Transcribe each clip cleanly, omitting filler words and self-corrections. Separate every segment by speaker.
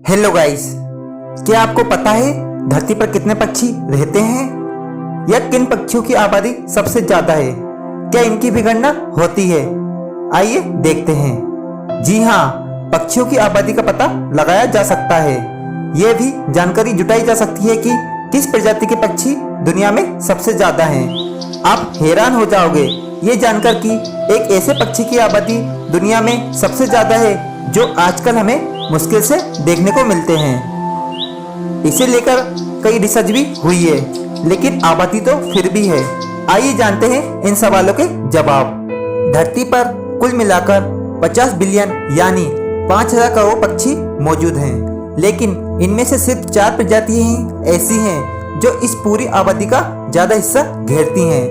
Speaker 1: Hello guys, क्या आपको पता है धरती पर कितने पक्षी रहते हैं या किन पक्षियों की आबादी सबसे ज्यादा है? क्या इनकी भी गणना होती है? आइए देखते हैं। जी हाँ, पक्षियों की आबादी का पता लगाया जा सकता है। यह भी जानकारी जुटाई जा सकती है कि किस प्रजाति के पक्षी दुनिया में सबसे ज्यादा हैं। आप हैरान हो जाओगे ये जानकर कि एक ऐसे पक्षी की आबादी दुनिया में सबसे ज्यादा है जो आजकल हमें मुश्किल से देखने को मिलते हैं। इसे लेकर कई रिसर्च भी हुई है, लेकिन आबादी तो फिर भी है। आइए जानते हैं इन सवालों के जवाब। धरती पर कुल मिलाकर 50 बिलियन यानी 5000 करोड़ पक्षी मौजूद हैं, लेकिन इनमें से सिर्फ 4 प्रजातियां ही ऐसी हैं जो इस पूरी आबादी का ज्यादा हिस्सा घेरती हैं,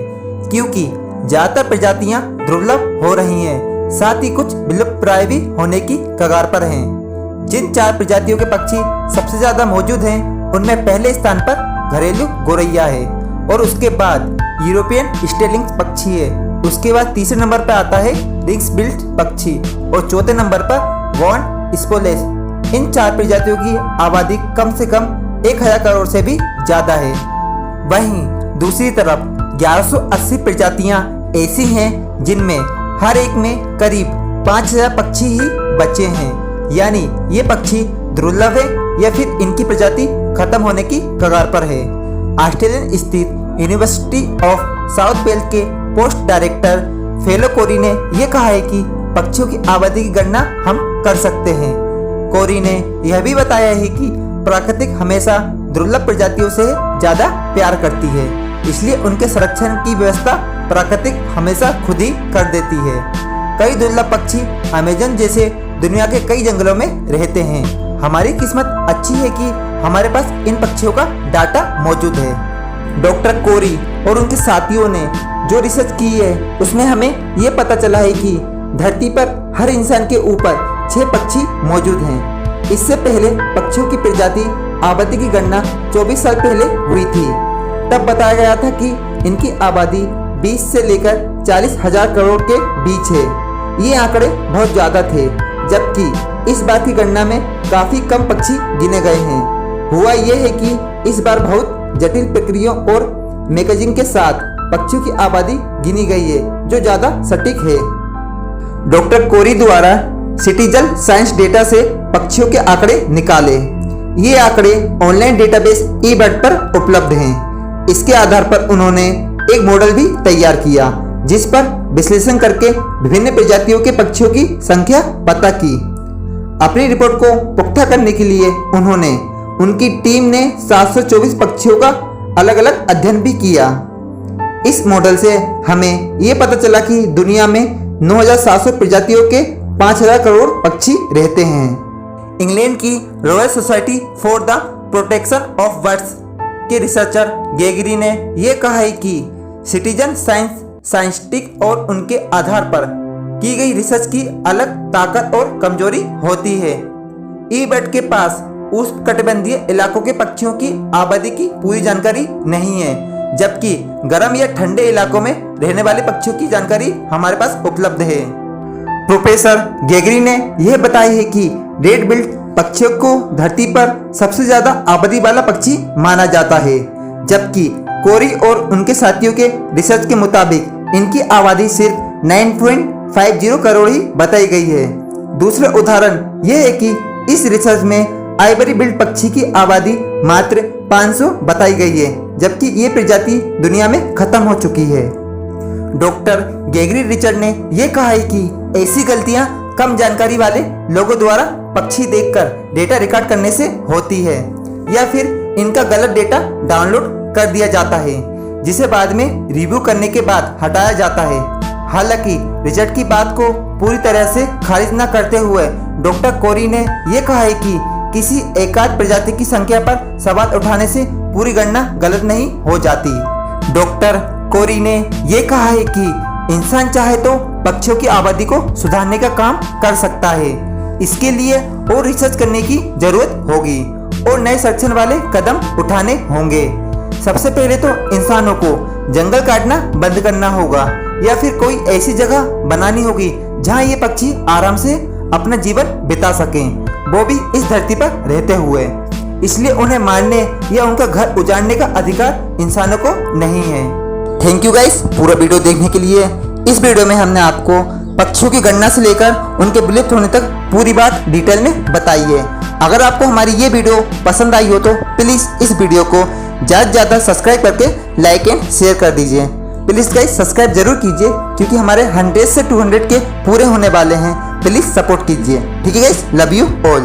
Speaker 1: क्योंकि ज्यादातर प्रजातियां दुर्लभ हो रही हैं, साथ ही कुछ विलुप्तप्राय भी होने की कगार पर हैं। जिन 4 प्रजातियों के पक्षी सबसे ज्यादा मौजूद हैं, उनमें पहले स्थान पर घरेलू गौरैया है और उसके बाद यूरोपियन स्टेलिंग्स पक्षी है। उसके बाद तीसरे नंबर पर आता है रिंग्स बिल्ट पक्षी और चौथे नंबर पर वॉन स्पोलेस। इन 4 प्रजातियों की आबादी कम से कम 1000 करोड़ से भी ज्यादा है। वहीं दूसरी तरफ 1180 प्रजातियां ऐसी हैं जिनमें हर एक में करीब 5000 पक्षी ही बचे हैं, यानी ये पक्षी दुर्लभ है या फिर इनकी प्रजाति खत्म होने की कगार पर है। ऑस्ट्रेलियन स्थित यूनिवर्सिटी ऑफ साउथ वेल्स के पोस्ट डायरेक्टर फेलो कोरी ने यह कहा है कि पक्षियों की आबादी की गणना हम कर सकते हैं। कोरी ने यह भी बताया है कि प्राकृतिक हमेशा दुर्लभ प्रजातियों से ज्यादा प्यार करती है, इसलिए उनके संरक्षण की व्यवस्था प्राकृतिक हमेशा खुद ही कर देती है। कई दुर्लभ पक्षी अमेज़न जैसे दुनिया के कई जंगलों में रहते हैं। हमारी किस्मत अच्छी है कि हमारे पास इन पक्षियों का डाटा मौजूद है। डॉक्टर कोरी और उनके साथियों ने जो रिसर्च की है, उसमें हमें ये पता चला है कि धरती पर हर इंसान के ऊपर 6 पक्षी मौजूद हैं। इससे पहले पक्षियों की प्रजाति आबादी की गणना 24 साल पहले हुई थी। तब बताया गया था कि इनकी आबादी 20 से लेकर 40,000 करोड़ के बीच है। ये आंकड़े बहुत ज़्यादा थे, जबकि इस बार की गणना में काफ़ी कम पक्षी गिने गए हैं। हुआ यह है कि इस बार बहुत जटिल प्रक्रियाओं और मैकेजिंग के साथ पक्षियों की आबादी गिनी गई है, जो ज़्यादा सटीक है। डॉक्टर कोरी द्वारा सिटीजन साइंस डेटा से पक्षियों के आंकड़े निकाले। ये आंकड़े ऑनलाइन डेटाबेस ई-बर्ड पर उपलब्ध हैं। इसके आधार पर उन्होंने एक मॉडल भी तैयार किया, जिस पर विश्लेषण करके विभिन्न प्रजातियों के पक्षियों की संख्या पता की। अपनी रिपोर्ट को पुख्ता करने के लिए उन्होंने उनकी टीम ने 724 पक्षियों का अलग अलग अध्ययन भी किया। इस मॉडल से हमें ये पता चला कि दुनिया में 9700 प्रजातियों के 5000 करोड़ पक्षी रहते हैं। इंग्लैंड की royal society for the protection of birds के रिसर्चर गेगरी ने यह कहा है कि सिटीजन साइंटिस्ट और उनके आधार पर की गई रिसर्च की अलग ताकत और कमजोरी होती है। ई-बर्ड के पास उष्णकटिबंधीय इलाकों के पक्षियों की आबादी की पूरी जानकारी नहीं है, जबकि गर्म या ठंडे इलाकों में रहने वाले पक्षियों की जानकारी हमारे पास उपलब्ध है। प्रोफेसर गेगरी ने यह बताया है कि रेड बिल्ट पक्षियों को धरती पर सबसे ज्यादा आबादी वाला पक्षी माना जाता है, जबकि कोरी और उनके साथियों के रिसर्च के मुताबिक इनकी आबादी सिर्फ 9.50 करोड़ ही बताई गई है। दूसरा उदाहरण यह है कि इस रिसर्च में आइवरी बिल्ट पक्षी की आबादी मात्र 500 बताई गई है, जबकि ये प्रजाति दुनिया में खत्म हो चुकी है। डॉक्टर गेगरी रिचर्ड ने यह कहा है कि ऐसी गलतियां कम जानकारी वाले लोगों द्वारा पक्षी देखकर डेटा रिकॉर्ड करने से होती है, या फिर इनका गलत डेटा डाउनलोड कर दिया जाता है, जिसे बाद में रिव्यू करने के बाद हटाया जाता है। हालांकि रिचर्ड की बात को पूरी तरह से खारिज न करते हुए डॉक्टर कोरी ने यह कहा है कि किसी एकाध प्रजाति की संख्या पर सवाल उठाने से पूरी गणना गलत नहीं हो जाती। डॉक्टर कोरी ने यह कहा है कि इंसान चाहे तो पक्षियों की आबादी को सुधारने का काम कर सकता है। इसके लिए और रिसर्च करने की जरूरत होगी और नए संरक्षण वाले कदम उठाने होंगे। सबसे पहले तो इंसानों को जंगल काटना बंद करना होगा, या फिर कोई ऐसी जगह बनानी होगी जहां ये पक्षी आराम से अपना जीवन बिता सकें। वो भी इस धरती पर रहते हुए। इसलिए उन्हें मारने या उनका घर उजाड़ने का अधिकार इंसानों को नहीं है। थैंक यू गाइस पूरा वीडियो देखने के लिए। इस वीडियो में हमने आपको पक्षियों की गणना से लेकर उनके विलुप्त होने तक पूरी बात डिटेल में बताई है। अगर आपको हमारी ये वीडियो पसंद आई हो तो प्लीज़ इस वीडियो को ज़्यादा से ज़्यादा सब्सक्राइब करके लाइक एंड शेयर कर दीजिए। प्लीज़ गाइस सब्सक्राइब जरूर कीजिए, क्योंकि हमारे 100 से 200 के पूरे होने वाले हैं। प्लीज़ सपोर्ट कीजिए। ठीक है गाइस, लव यू ऑल।